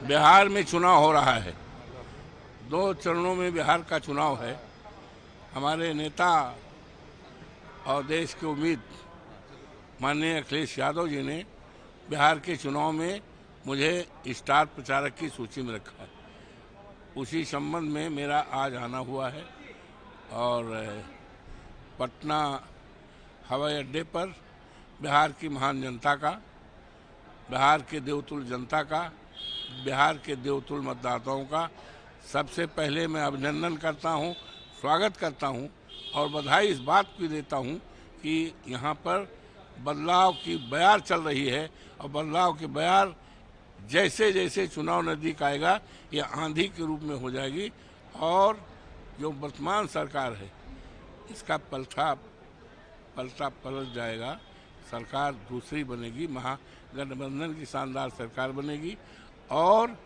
बिहार में चुनाव हो रहा है। 2 चरणों में बिहार का चुनाव है। हमारे नेता और देश के उम्मीद माननीय अखिलेश यादव जी ने बिहार के चुनाव में मुझे स्टार प्रचारक की सूची में रखा है। उसी संबंध में मेरा आज आना हुआ है और पटना हवाई अड्डे पर बिहार की महान जनता का, बिहार के देवतुल्य जनता का, बिहार के देवतुल्य मतदाताओं का सबसे पहले मैं अभिनंदन करता हूं, स्वागत करता हूं और बधाई इस बात की देता हूं कि यहां पर बदलाव की बयार चल रही है और बदलाव की बयार जैसे जैसे चुनाव नज़दीक आएगा ये आंधी के रूप में हो जाएगी और जो वर्तमान सरकार है इसका पलटा पलट जाएगा। सरकार दूसरी बनेगी, महागठबंधन की शानदार सरकार बनेगी और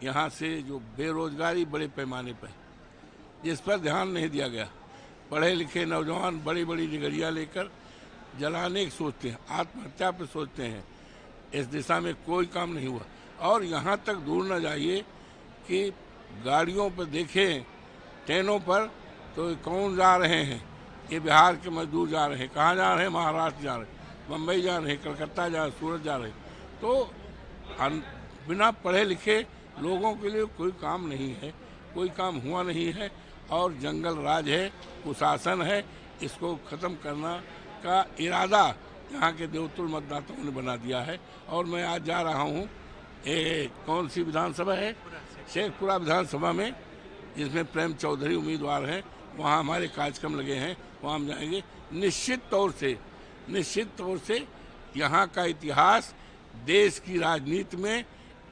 यहाँ से जो बेरोजगारी बड़े पैमाने पर जिस पर ध्यान नहीं दिया गया, पढ़े लिखे नौजवान बड़ी बड़ी डिग्रियाँ लेकर जलाने की सोचते हैं, आत्महत्या पर सोचते हैं। इस दिशा में कोई काम नहीं हुआ और यहाँ तक दूर न जाइए कि गाड़ियों पर देखें, ट्रेनों पर तो कौन जा रहे हैं, ये बिहार के मजदूर जा रहे हैं। कहाँ जा रहे हैं? महाराष्ट्र जा रहे हैं, मुंबई जा रहे हैं, कलकत्ता जा रहे हैं, सूरत जा रहे हैं। तो बिना पढ़े लिखे लोगों के लिए कोई काम नहीं है, कोई काम हुआ नहीं है और जंगल राज है, कुशासन है। इसको ख़त्म करना का इरादा यहाँ के देवतुल्य मतदाताओं ने बना दिया है। और मैं आज जा रहा हूँ, कौन सी विधानसभा है? शेखपुरा विधानसभा में, जिसमें प्रेम चौधरी उम्मीदवार हैं। वहाँ हमारे कार्यक्रम लगे हैं, वहाँ हम जाएंगे। निश्चित तौर से यहाँ का इतिहास देश की राजनीति में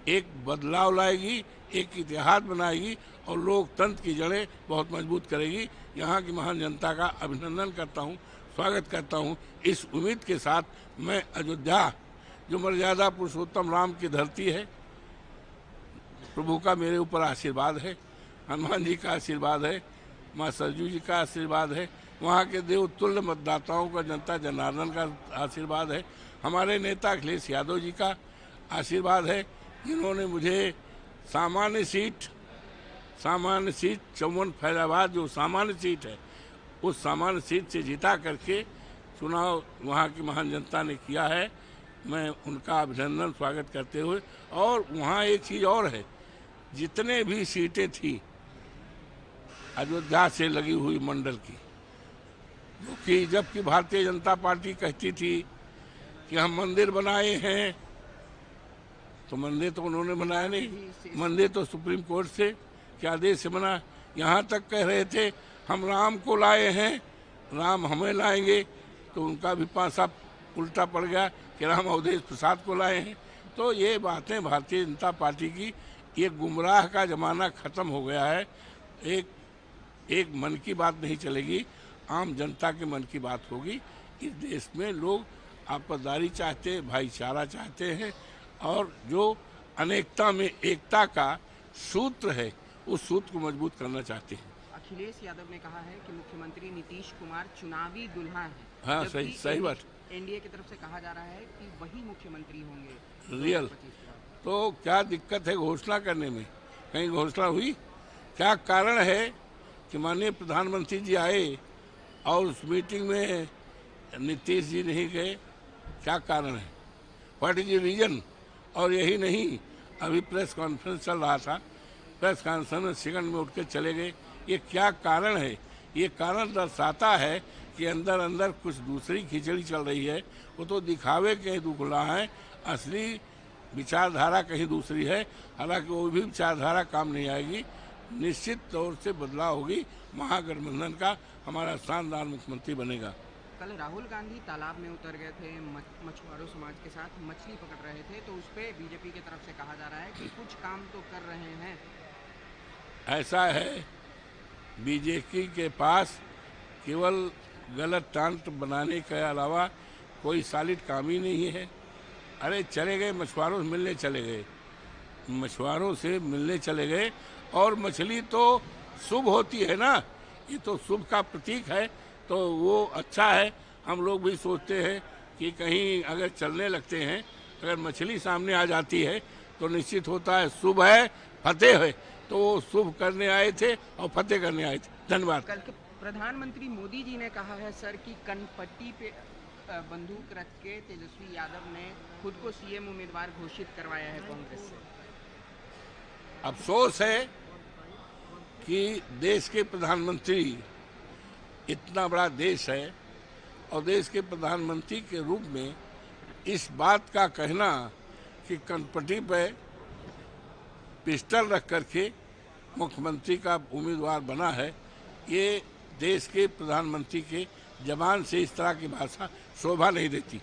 एक बदलाव लाएगी, एक इतिहास बनाएगी और लोकतंत्र की जड़ें बहुत मजबूत करेगी। यहाँ की महान जनता का अभिनंदन करता हूँ, स्वागत करता हूँ। इस उम्मीद के साथ मैं अयोध्या, जो मर्यादा पुरुषोत्तम राम की धरती है, प्रभु का मेरे ऊपर आशीर्वाद है, हनुमान जी का आशीर्वाद है, माँ सरजू जी का आशीर्वाद है, वहाँ के देवतुल्य मतदाताओं का, जनता जनार्दन का आशीर्वाद है, हमारे नेता अखिलेश यादव जी का आशीर्वाद है, जिन्होंने मुझे सामान्य सीट 54 फैजाबाद जो सामान्य सीट है, उस सामान्य सीट से जिता करके चुनाव वहाँ की महान जनता ने किया है। मैं उनका अभिनंदन स्वागत करते हुए, और वहाँ एक चीज़ और है, जितने भी सीटें थी अयोध्या से लगी हुई मंडल की, जो कि जबकि भारतीय जनता पार्टी कहती थी कि हम मंदिर बनाए हैं, तो मंदिर तो उन्होंने बनाया नहीं, मंदिर तो सुप्रीम कोर्ट से के आदेश से बना। यहाँ तक कह रहे थे हम राम को लाए हैं, राम हमें लाएंगे, तो उनका भी पासा उल्टा पड़ गया कि राम अवधेश प्रसाद को लाए हैं। तो ये बातें भारतीय जनता पार्टी की, ये गुमराह का ज़माना ख़त्म हो गया है। एक मन की बात नहीं चलेगी, आम जनता के मन की बात होगी। इस देश में लोग आपसदारी चाहते हैं, भाईचारा चाहते हैं और जो अनेकता में एकता का सूत्र है, उस सूत्र को मजबूत करना चाहते हैं। अखिलेश यादव ने कहा है कि मुख्यमंत्री नीतीश कुमार चुनावी दुल्हा है। हाँ, सही बात। एनडीए की तरफ से कहा जा रहा है कि वही मुख्यमंत्री होंगे रियल। तो क्या दिक्कत है घोषणा करने में? कहीं घोषणा हुई? क्या कारण है कि माननीय प्रधानमंत्री जी आए और उस मीटिंग में नीतीश जी नहीं गए? क्या कारण है? What is the reason? और यही नहीं, अभी प्रेस कॉन्फ्रेंस चल रहा था, प्रेस कॉन्फ्रेंस में सेकंड में उठ के चले गए। ये क्या कारण है? ये कारण दर्शाता है कि अंदर अंदर कुछ दूसरी खिचड़ी चल रही है। वो तो दिखावे कहीं दुखला है, असली विचारधारा कहीं दूसरी है। हालांकि वो भी विचारधारा काम नहीं आएगी। निश्चित तौर से बदलाव होगी, महागठबंधन का हमारा शानदार मुख्यमंत्री बनेगा। कल राहुल गांधी तालाब में उतर गए थे, मछुआरों समाज के साथ मछली पकड़ रहे थे, तो उस पर बीजेपी की तरफ से कहा जा रहा है कि कुछ काम तो कर रहे हैं। ऐसा है, बीजेपी के पास केवल गलत तंत्र बनाने के अलावा कोई सॉलिड काम ही नहीं है। अरे चले गए मछुआरों से मिलने चले गए, मछुआरों से मिलने चले गए, और मछली तो शुभ होती है ना, ये तो शुभ का प्रतीक है, तो वो अच्छा है। हम लोग भी सोचते हैं कि कहीं अगर चलने लगते हैं, अगर मछली सामने आ जाती है तो निश्चित होता है शुभ है, फतेह है। तो वो शुभ करने आए थे और फतेह करने आए थे। धन्यवाद। कल के प्रधानमंत्री मोदी जी ने कहा है सर कि कनपट्टी पे बंदूक रख के तेजस्वी यादव ने खुद को सीएम उम्मीदवार घोषित करवाया है कांग्रेस से। अफसोस है कि देश के प्रधानमंत्री, इतना बड़ा देश है और देश के प्रधानमंत्री के रूप में इस बात का कहना कि कनपट्टी पे पिस्टल रख करके मुख्यमंत्री का उम्मीदवार बना है, ये देश के प्रधानमंत्री के जबान से इस तरह की भाषा शोभा नहीं देती।